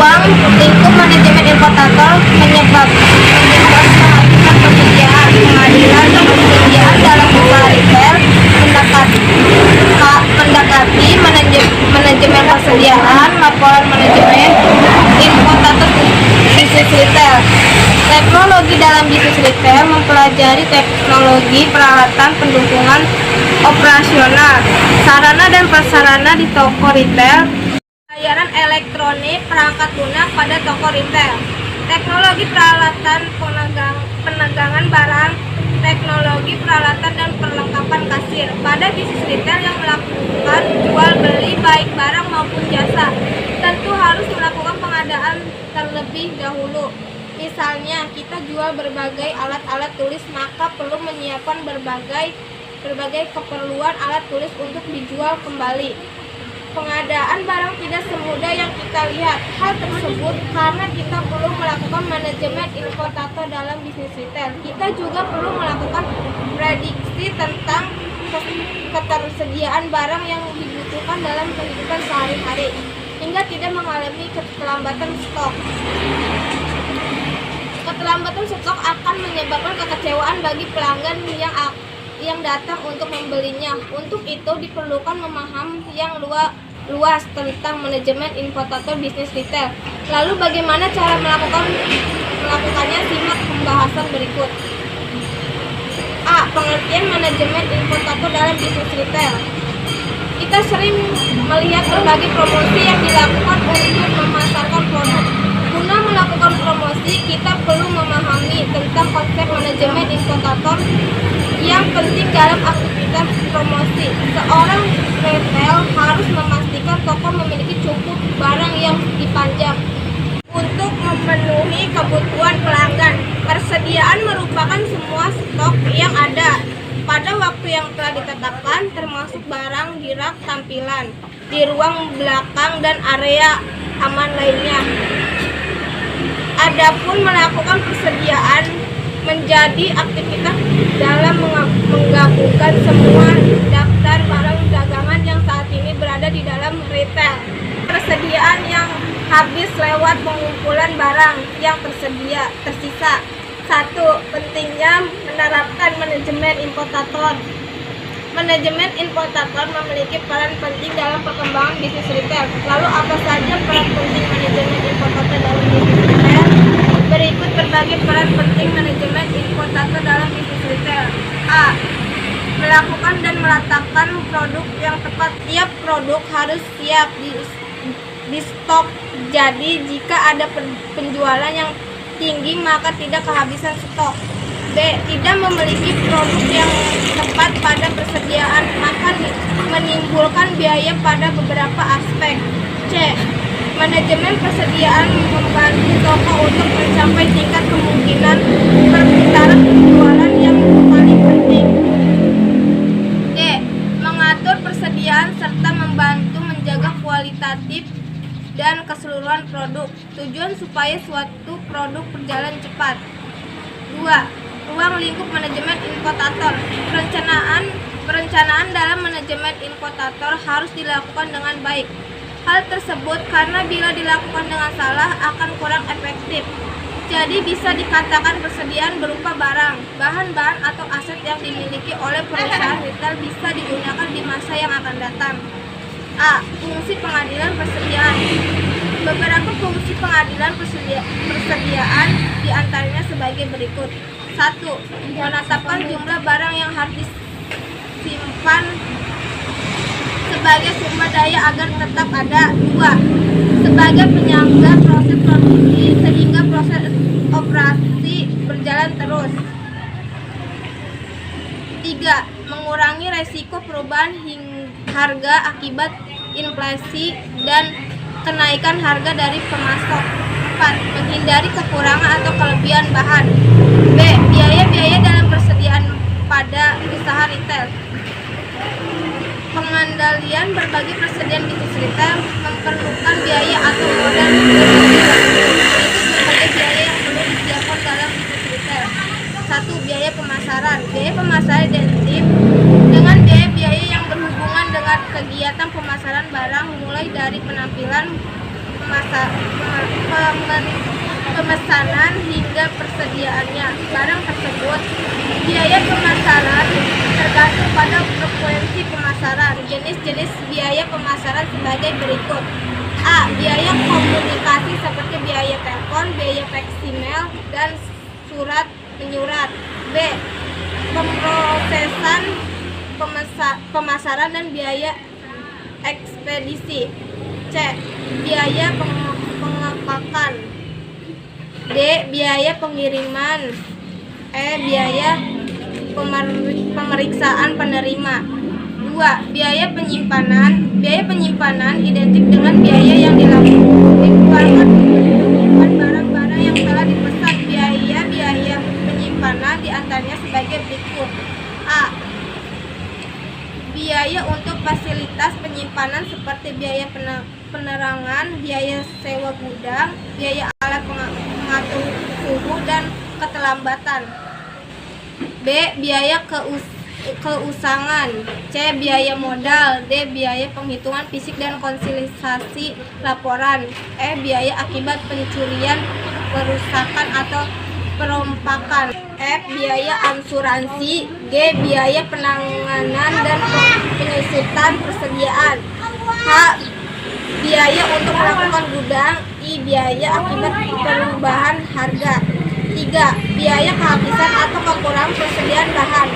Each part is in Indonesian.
ruang lingkup manajemen importator menyebabkan kehabisan persediaan, pengadilan, dan persediaan dalam usaha retail mendekati manajemen persediaan, laporan manajemen importator bisnis retail. Teknologi dalam bisnis retail mempelajari teknologi peralatan pendukung operasional, sarana dan prasarana di toko retail, pembayaran elektronik, perangkat lunak pada toko retail, teknologi peralatan penegangan barang, teknologi peralatan dan perlengkapan kasir. Pada bisnis retail yang melakukan jual beli baik barang maupun jasa, tentu harus melakukan pengadaan terlebih dahulu. Misalnya, kita jual berbagai alat-alat tulis, maka perlu menyiapkan berbagai keperluan alat tulis untuk dijual kembali. Pengadaan barang tidak semudah yang kita lihat. Hal tersebut karena kita perlu melakukan manajemen importator dalam bisnis retail. Kita juga perlu melakukan prediksi tentang ketersediaan barang yang dibutuhkan dalam kehidupan sehari-hari, hingga tidak mengalami keterlambatan stok. Keterlambatan stok akan menyebabkan kekecewaan bagi pelanggan yang datang untuk membelinya. Untuk itu diperlukan memaham yang luas tentang manajemen importator bisnis retail. Lalu bagaimana cara melakukannya? Simak pembahasan berikut. A. Pengertian manajemen importator dalam bisnis retail. Kita sering melihat berbagai promosi yang dilakukan untuk memasarkan produk. Guna melakukan promosi, kita perlu memahami tentang konsep manajemen importator yang penting dalam aktivitas promosi. Seorang retail harus memastikan toko memiliki cukup barang yang dipajang untuk memenuhi kebutuhan pelanggan. Persediaan merupakan semua stok yang ada pada waktu yang telah ditetapkan, termasuk barang di rak tampilan, di ruang belakang, dan area aman lainnya. Adapun melakukan persediaan menjadi aktivitas dalam menggabungkan semua daftar barang dagangan yang saat ini berada di dalam retail. Persediaan yang habis lewat pengumpulan barang yang tersisa. 1. Pentingnya menerapkan manajemen importator. Manajemen importator memiliki peran penting dalam perkembangan bisnis retail. Lalu apa saja peran penting manajemen importator dalam bisnis retail? Berikut berbagai peran penting manajemen importator dalam bisnis retail. A. Melakukan dan meletakkan produk yang tepat. Tiap produk harus siap di stok. Jadi jika ada penjualan yang tinggi maka tidak kehabisan stok. B. Tidak memiliki produk yang tepat pada persediaan akan menimbulkan biaya pada beberapa aspek. C. Manajemen persediaan membantu toko untuk mencapai tingkat kemungkinan perputaran penjualan yang paling penting. D. Mengatur persediaan serta membantu menjaga kualitatif dan keseluruhan produk. Tujuan supaya suatu produk berjalan cepat. 2. Ruang lingkup manajemen importator. Perencanaan dalam manajemen importator harus dilakukan dengan baik. Hal tersebut karena bila dilakukan dengan salah akan kurang efektif. Jadi bisa dikatakan persediaan berupa barang, bahan-bahan atau aset yang dimiliki oleh perusahaan retail bisa digunakan di masa yang akan datang. A. Fungsi pengadilan persediaan. Beberapa fungsi pengadilan persediaan diantaranya sebagai berikut. 1. Menetapkan jumlah barang yang harus disimpan sebagai sumber daya agar tetap ada. 2. Sebagai penyangga proses produksi sehingga proses operasi berjalan terus. 3. Mengurangi resiko perubahan harga akibat inflasi dan kenaikan harga dari pemasok. 4. Menghindari kekurangan atau kelebihan bahan. B. Biaya-biaya dalam persediaan pada usaha retail. Pengendalian berbagai persediaan bisnis retail memerlukan biaya atau modal berbagai biaya yang perlu disiapkan dalam bisnis retail. 1. Biaya pemasaran. Biaya pemasaran identik dengan biaya-biaya yang berhubungan dengan kegiatan pemasaran barang mulai dari penampilan, pemesanan hingga persediaannya barang tersebut. Biaya pemasaran tergantung pada frekuensi pemasaran. Jenis-jenis biaya pemasaran sebagai berikut. A. Biaya komunikasi seperti biaya telepon, biaya faksimiil, dan surat menyurat. B. Pemrosesan pemasaran dan biaya ekspedisi. C. Biaya pengepakan. D. Biaya pengiriman. E. Biaya pemeriksaan penerima. 2. Biaya penyimpanan. Biaya penyimpanan identik dengan biaya yang dikeluarkan untuk menyimpan barang-barang yang telah dipesan. Biaya penyimpanan diantaranya sebagai berikut. A. Biaya untuk fasilitas penyimpanan seperti biaya penerangan, biaya sewa gudang, biaya alat pengatur suhu dan keterlambatan. B. Biaya keusangan. C. Biaya modal. D. Biaya penghitungan fisik dan konsolidasi laporan. E. Biaya akibat pencurian, perusakan atau perompakan. F. Biaya asuransi. G. Biaya penanganan dan penyusutan persediaan. H. Biaya untuk melakukan gudang. I. Biaya akibat perubahan harga. 3. Biaya kehabisan atau kekurangan persediaan bahan.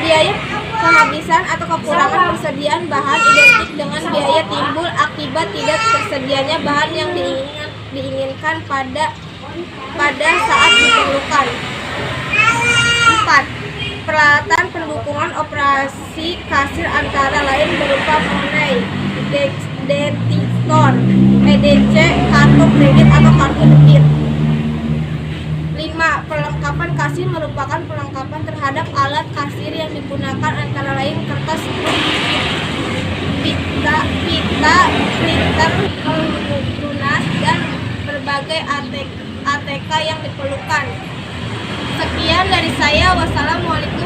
Biaya kehabisan atau kekurangan persediaan bahan identik dengan biaya timbul akibat tidak tersedianya bahan yang diinginkan pada saat diperlukan. 4. Peralatan pendukung operasi kasir antara lain berupa money, detektor, EDC, kartu kredit atau kartu debit. 5. Perlengkapan kasir merupakan perlengkapan terhadap alat kasir yang digunakan antara lain kertas, pita, printer, lunas, dan berbagai ATK yang diperlukan. Sekian dari saya. Wassalamualaikum